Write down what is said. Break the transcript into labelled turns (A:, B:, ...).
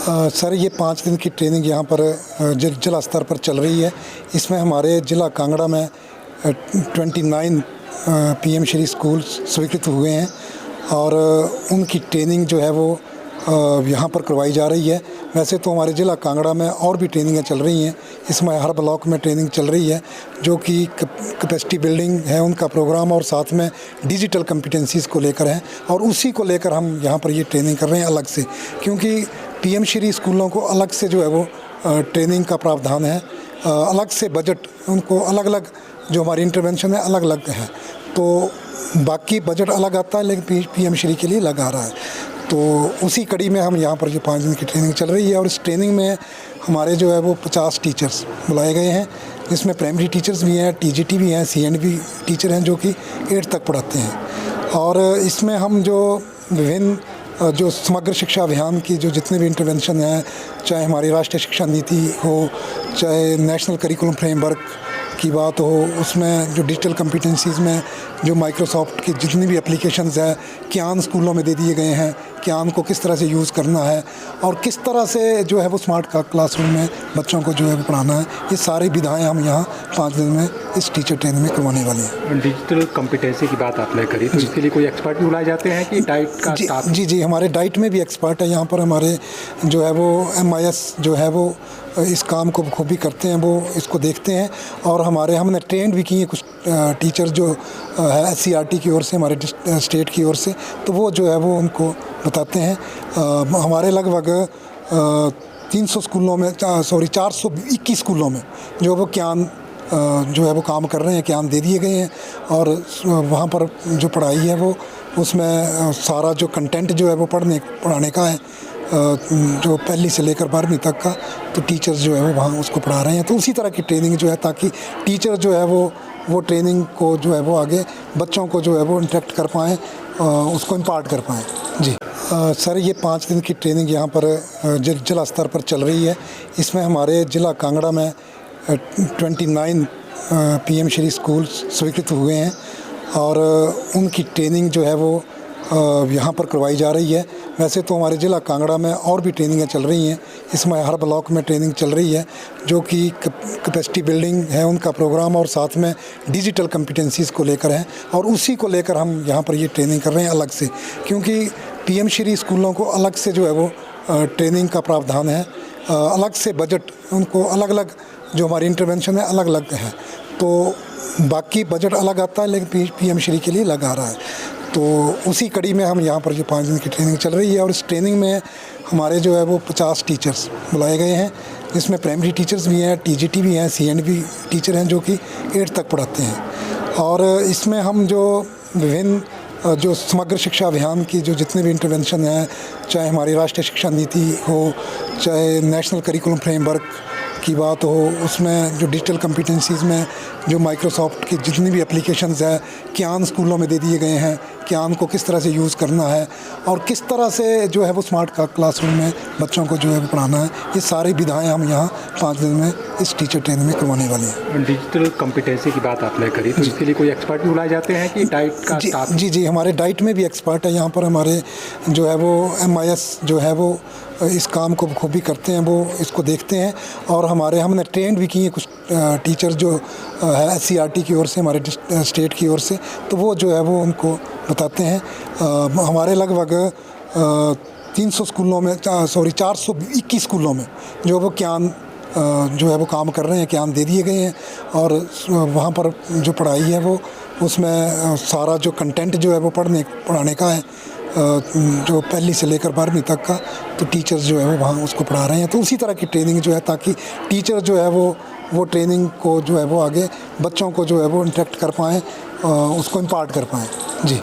A: Sir ये 5 दिन की ट्रेनिंग यहाँ पर जिला स्तर पर चल रही है। इसमें हमारे ज़िला कांगड़ा में 29 पीएम श्री स्कूल स्वीकृत हुए हैं और उनकी ट्रेनिंग जो है वो यहाँ पर करवाई जा रही है। वैसे तो हमारे ज़िला कांगड़ा में और भी ट्रेनिंगें चल रही हैं। इसमें हर ब्लॉक में ट्रेनिंग चल रही है जो कि कैपेसिटी बिल्डिंग है उनका प्रोग्राम और साथ में डिजिटल कॉम्पिटेंसीज़ को लेकर है और उसी को लेकर हम यहाँ पर ये ट्रेनिंग कर रहे हैं अलग से, क्योंकि पीएम श्री स्कूलों को अलग से जो है वो ट्रेनिंग का प्रावधान है, अलग से बजट उनको अलग अलग जो हमारी इंटरवेंशन है अलग अलग है। तो बाकी बजट अलग आता है लेकिन पीएम श्री के लिए अलग आ रहा है। तो उसी कड़ी में हम यहाँ पर जो 5 दिन की ट्रेनिंग चल रही है और इस ट्रेनिंग में हमारे जो है वो 50 टीचर्स बुलाए गए हैं, जिसमें प्राइमरी टीचर्स भी हैं, टीजीटी भी हैं, सीएंडवी टीचर हैं जो कि 8 तक पढ़ाते हैं। और इसमें हम जो विभिन्न जो समग्र शिक्षा अभियान की जो जितने भी इंटरवेंशन हैं, चाहे हमारी राष्ट्रीय शिक्षा नीति हो, चाहे नेशनल करिकुलम फ्रेमवर्क की बात हो, उसमें जो डिजिटल कॉम्पिटेंसीज़ में जो माइक्रोसॉफ्ट की जितनी भी एप्लीकेशंस है, क्यान स्कूलों में दे दिए गए हैं, क्यान को किस तरह से यूज़ करना है और किस तरह से जो है वो स्मार्ट क्लासरूम में बच्चों को जो है वो पढ़ाना है, ये सारी विधाएं हम यहाँ 5 दिन में इस टीचर ट्रेनिंग में करवाने वाले हैं।
B: डिजिटल कॉम्पिटेंसी की बात आपने करी, तो इसके लिए कोई एक्सपर्ट भी बुलाए जाते हैं कि डाइट का स्टाफ?
A: जी, हमारे डाइट में भी एक्सपर्ट है। यहाँ पर हमारे जो है वो MIS जो है वो इस काम को खूबी करते हैं, वो इसको देखते हैं और हमने ट्रेंड भी किए कुछ टीचर जो है SCRT की ओर से, हमारे स्टेट की ओर से, तो वो जो है वो उनको बताते हैं। हमारे लगभग 300 स्कूलों में 421 स्कूलों में जो वो क्यान जो है वो काम कर रहे हैं, क्यान दे दिए गए हैं और वहाँ पर जो पढ़ाई है वो उसमें सारा जो कंटेंट जो है वो पढ़ाने का है, जो पहली से लेकर 12वीं तक का, तो टीचर्स जो है वो वहाँ उसको पढ़ा रहे हैं। तो उसी तरह की ट्रेनिंग जो है ताकि टीचर जो है वो ट्रेनिंग को जो है वो आगे बच्चों को जो है वो इंटरेक्ट कर पाएँ, उसको इम्पार्ट कर पाएँ। जी सर ये 5 दिन की ट्रेनिंग यहाँ पर जिला स्तर पर चल रही है। इसमें हमारे ज़िला कांगड़ा में 29 पीएम श्री स्कूल स्वीकृत हुए हैं और उनकी ट्रेनिंग जो है वो यहाँ पर करवाई जा रही है। वैसे तो हमारे ज़िला कांगड़ा में और भी ट्रेनिंगें चल रही हैं। इसमें हर ब्लॉक में ट्रेनिंग चल रही है जो कि कैपेसिटी बिल्डिंग है उनका प्रोग्राम और साथ में डिजिटल कॉम्पिटेंसीज़ को लेकर है और उसी को लेकर हम यहाँ पर ये ट्रेनिंग कर रहे हैं अलग से, क्योंकि पीएम श्री स्कूलों को अलग से जो है वो ट्रेनिंग का प्रावधान है, अलग से बजट उनको अलग अलग जो हमारी इंटरवेंशन है अलग अलग है। तो बाकी बजट अलग आता है लेकिन पीएम श्री के लिए अलग आ रहा है। तो उसी कड़ी में हम यहाँ पर जो 5 दिन की ट्रेनिंग चल रही है और इस ट्रेनिंग में हमारे जो है वो 50 टीचर्स बुलाए गए हैं, जिसमें प्राइमरी टीचर्स भी हैं, टीजीटी भी हैं, सीएंडवी टीचर हैं जो कि 8 तक पढ़ाते हैं। और इसमें हम जो विभिन्न जो समग्र शिक्षा अभियान की जो जितने भी इंटरवेंशन हैं, चाहे हमारी राष्ट्रीय शिक्षा नीति हो, चाहे नेशनल करिकुलम फ्रेमवर्क की बात हो, उसमें जो डिजिटल कॉम्पिटेंसीज़ में जो माइक्रोसॉफ्ट की जितनी भी एप्लीकेशंस है, क्यान स्कूलों में दे दिए गए हैं, क्यान को किस तरह से यूज़ करना है और किस तरह से जो है वो स्मार्ट क्लासरूम में बच्चों को जो है वो पढ़ाना है, ये सारी विधाएं हम यहाँ 5 दिन में इस टीचर ट्रेनिंग में करवाने वाले हैं।
B: डिजिटल कॉम्पिटेंसी की बात आपने करी, तो इसके लिए कोई एक्सपर्ट भी बुलाए जाते हैं कि डाइट का स्टाफ?
A: जी, हमारे डाइट में भी एक्सपर्ट है। यहाँ पर हमारे जो है वो MIS जो है वो इस काम को खूबी करते हैं, वो इसको देखते हैं और हमने ट्रेंड भी किए कुछ टीचर जो है SCRT की ओर से, हमारे स्टेट की ओर से, तो वो जो है वो उनको बताते हैं। हमारे लगभग 300 स्कूलों में 421 स्कूलों में जो वो क्यान जो है वो काम कर रहे हैं, क्यान दे दिए गए हैं और वहाँ पर जो पढ़ाई है वो उसमें सारा जो कंटेंट जो है वो पढ़ाने का है, जो पहली से लेकर 12वीं तक का, तो टीचर्स जो है वो वहाँ उसको पढ़ा रहे हैं। तो उसी तरह की ट्रेनिंग जो है ताकि टीचर जो है वो ट्रेनिंग को जो है वो आगे बच्चों को जो है वो इंटरेक्ट कर पाएँ, उसको इम्पार्ट कर पाएँ। जी।